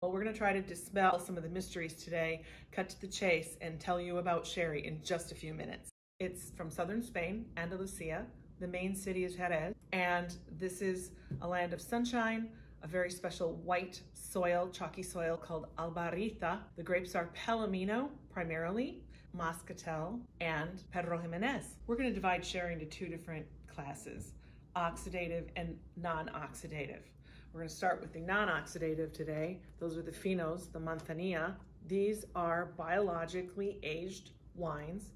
Well, we're going to try to dispel some of the mysteries today, cut to the chase, and tell you about sherry in just a few minutes. It's from southern Spain, Andalusia. The main city is Jerez, and this is a land of sunshine, a very special white soil, chalky soil called albarita. The grapes are Palomino, primarily, Moscatel, and Pedro Jimenez. We're going to divide sherry into two different classes, oxidative and non-oxidative. We're going to start with the non-oxidative today. Those are the Finos, the Manzanilla. These are biologically aged wines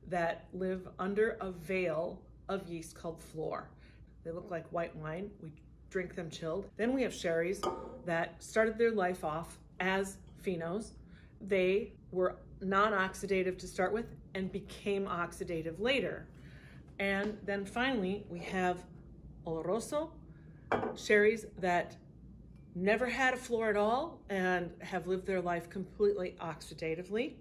that live under a veil of yeast called flor. They look like white wine. We drink them chilled. Then we have sherries that started their life off as Finos. They were non-oxidative to start with and became oxidative later. And then finally, we have Oloroso, sherries that never had a flor at all and have lived their life completely oxidatively.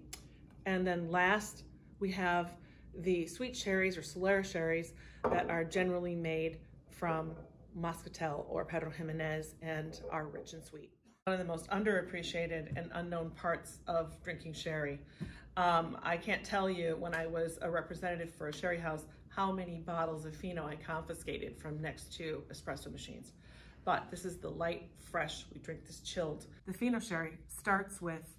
And then last, we have the sweet sherries or Solera sherries that are generally made from Moscatel or Pedro Jimenez and are rich and sweet. One of the most underappreciated and unknown parts of drinking sherry. I can't tell you when I was a representative for a sherry house how many bottles of Fino I confiscated from next to espresso machines. But this is the light, fresh, we drink this chilled. The Fino sherry starts with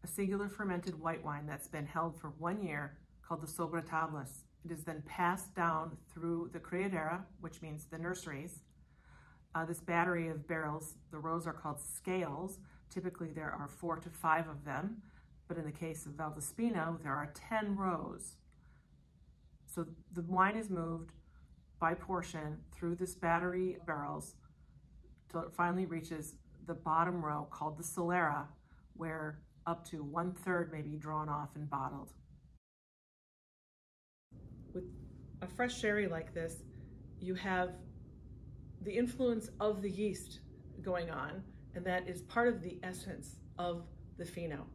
a singular fermented white wine that's been held for 1 year called the sobretables. It is then passed down through the Criadera, which means the nurseries. This battery of barrels, the rows are called scales. Typically there are 4 to 5 of them, but in the case of Valdespino, there are 10 rows. So the wine is moved by portion through this battery of barrels till it finally reaches the bottom row called the Solera, where up to 1/3 may be drawn off and bottled. With a fresh sherry like this, you have the influence of the yeast going on, and that is part of the essence of the Fino.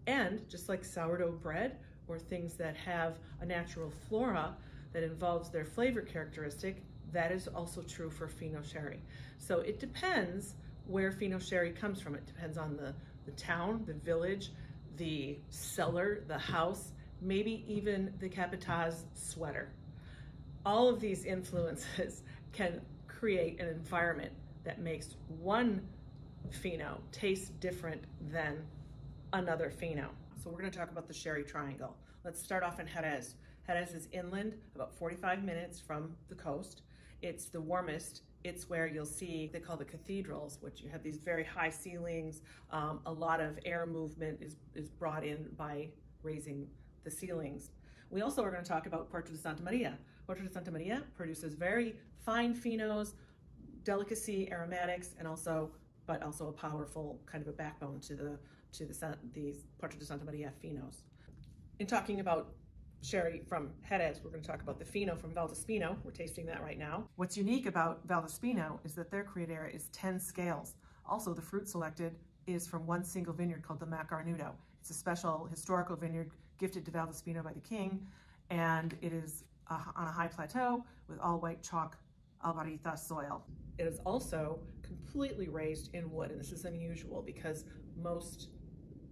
And just like sourdough bread or things that have a natural flora that involves their flavor characteristic, that is also true for Fino sherry. So it depends where Fino sherry comes from. It depends on the town, the village, the cellar, the house, maybe even the capataz sweater. All of these influences can create an environment that makes one Fino taste different than another Fino. So we're going to talk about the sherry triangle. Let's start off in Jerez. Jerez is inland, about 45 minutes from the coast. It's the warmest. It's where you'll see, they call the cathedrals, which you have these very high ceilings. A lot of air movement is brought in by raising the ceilings. We also are going to talk about Puerto de Santa Maria. Puerto de Santa Maria produces very fine Finos, delicacy, aromatics, and also a powerful kind of a backbone to these Puerto de Santa Maria Finos. In talking about sherry from Jerez, we're going to talk about the Fino from Valdespino. We're tasting that right now. What's unique about Valdespino is that their Criadera is 10 scales. Also, the fruit selected is from one single vineyard called the Macarnudo. It's a special historical vineyard gifted to Valdespino by the king, and it is on a high plateau with all white chalk albarita soil. It is also completely raised in wood, and this is unusual because most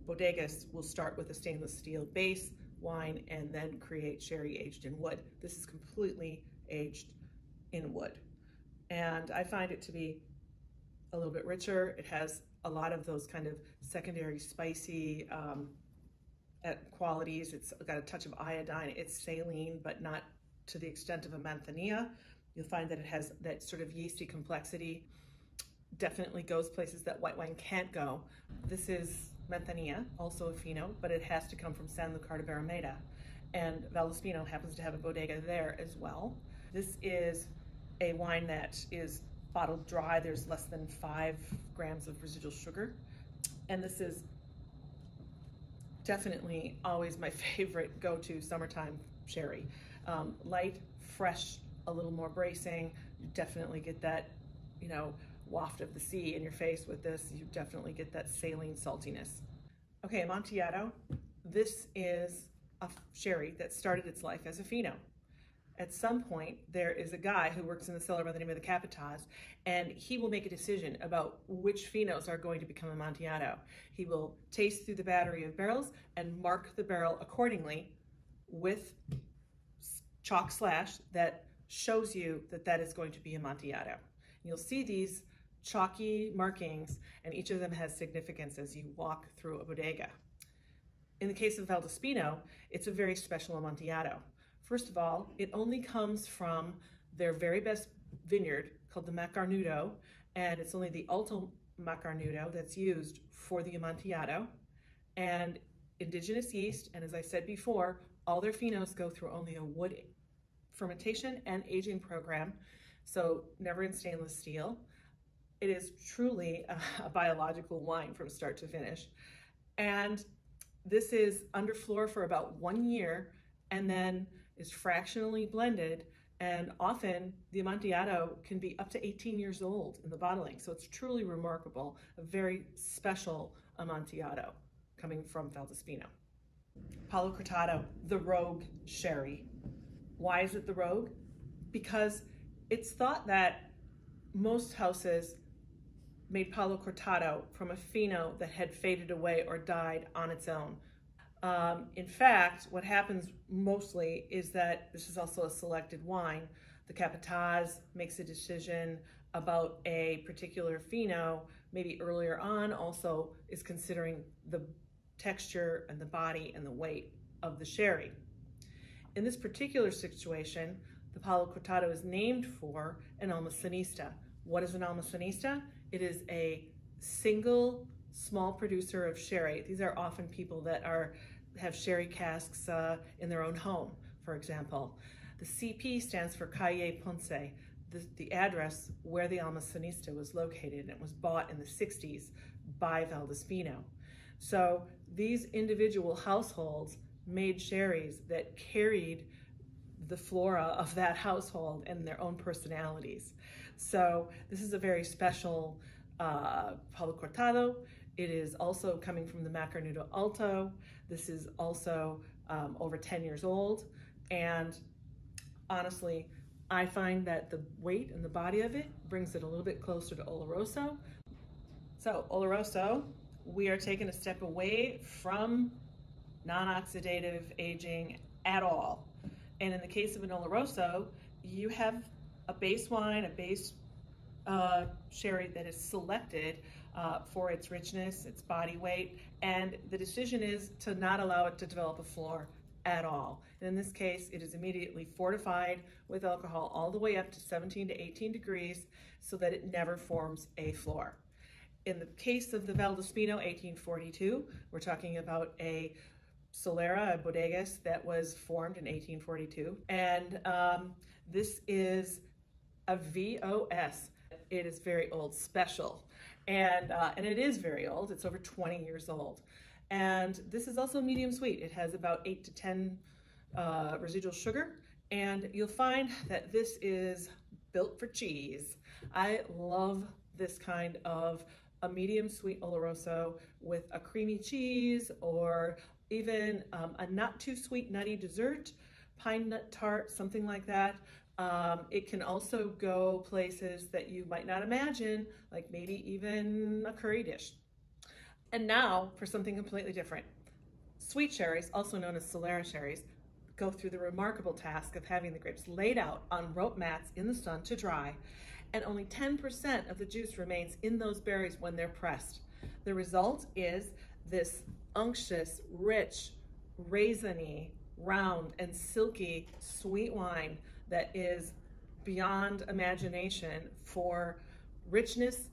bodegas will start with a stainless steel base wine and then create sherry aged in wood. This is completely aged in wood. And I find it to be a little bit richer. It has a lot of those kind of secondary spicy qualities. It's got a touch of iodine. It's saline, but not to the extent of a Manzanilla. You'll find that it has that sort of yeasty complexity. Definitely goes places that white wine can't go. This is Manzanilla, also a Fino, but it has to come from Sanlúcar de Barrameda. And Valdespino happens to have a bodega there as well. This is a wine that is bottled dry. There's less than 5 grams of residual sugar. And this is definitely always my favorite go-to summertime sherry. Light, fresh, a little more bracing. You definitely get that, waft of the sea in your face with this. You definitely get that saline saltiness. Okay, Amontillado. This is a sherry that started its life as a Fino. at some point, there is a guy who works in the cellar by the name of the Capataz, and he will make a decision about which Finos are going to become Amontillado. He will taste through the battery of barrels and mark the barrel accordingly with chalk slash that shows you that that is going to be Amontillado. You'll see these chalky markings, and each of them has significance as you walk through a bodega. In the case of Valdespino, it's a very special Amontillado. First of all, it only comes from their very best vineyard called the Macarnudo, and it's only the Alto Macarnudo that's used for the Amontillado, and indigenous yeast, and as I said before, all their Finos go through only a wood fermentation and aging program, so never in stainless steel. It is truly a biological wine from start to finish. And this is under floor for about 1 year and then is fractionally blended. And often the Amontillado can be up to 18 years old in the bottling. So it's truly remarkable, a very special Amontillado coming from Valdespino. Palo Cortado, the Rogue Sherry. Why is it the Rogue? Because it's thought that most houses made Palo Cortado from a Fino that had faded away or died on its own. In fact, what happens mostly is that this is also a selected wine. The Capataz makes a decision about a particular Fino, maybe earlier on, also is considering the texture and the body and the weight of the sherry. In this particular situation, the Palo Cortado is named for an almacenista. What is an almacenista? It is a single small producer of sherry. These are often people that have sherry casks in their own home, for example. The CP stands for Calle Ponce, the address where the almacenista was located, and it was bought in the 60s by Valdespino. So these individual households made sherries that carried the flora of that household and their own personalities. So this is a very special Palo Cortado. It is also coming from the Macarnudo Alto. This is also over 10 years old. And honestly, I find that the weight and the body of it brings it a little bit closer to Oloroso. So Oloroso, we are taking a step away from non-oxidative aging at all. And in the case of an Oloroso, you have a base wine, a base sherry that is selected for its richness, its body weight, and the decision is to not allow it to develop a floor at all. And in this case, it is immediately fortified with alcohol all the way up to 17 to 18 degrees so that it never forms a floor. In the case of the Valdespino 1842, we're talking about a Solera, a bodegas that was formed in 1842. And this is a VOS. It is very old, special. And it is very old. It's over 20 years old. And this is also medium sweet. It has about 8 to 10 residual sugar. And you'll find that this is built for cheese. I love this kind of a medium sweet Oloroso with a creamy cheese, or even a not too sweet nutty dessert, pine nut tart, something like that. It can also go places that you might not imagine, like maybe even a curry dish. And now for something completely different. Sweet sherries, also known as Solera sherries, go through the remarkable task of having the grapes laid out on rope mats in the sun to dry, and only 10% of the juice remains in those berries when they're pressed. The result is this unctuous, rich, raisiny, round, and silky sweet wine that is beyond imagination for richness,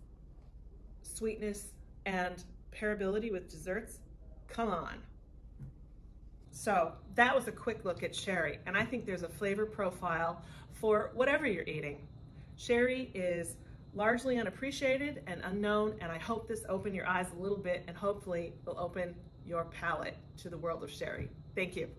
sweetness, and pairability with desserts. Come on. So that was a quick look at sherry, and I think there's a flavor profile for whatever you're eating. Sherry is largely unappreciated and unknown, and I hope this opened your eyes a little bit, and hopefully will open your palate to the world of sherry. Thank you.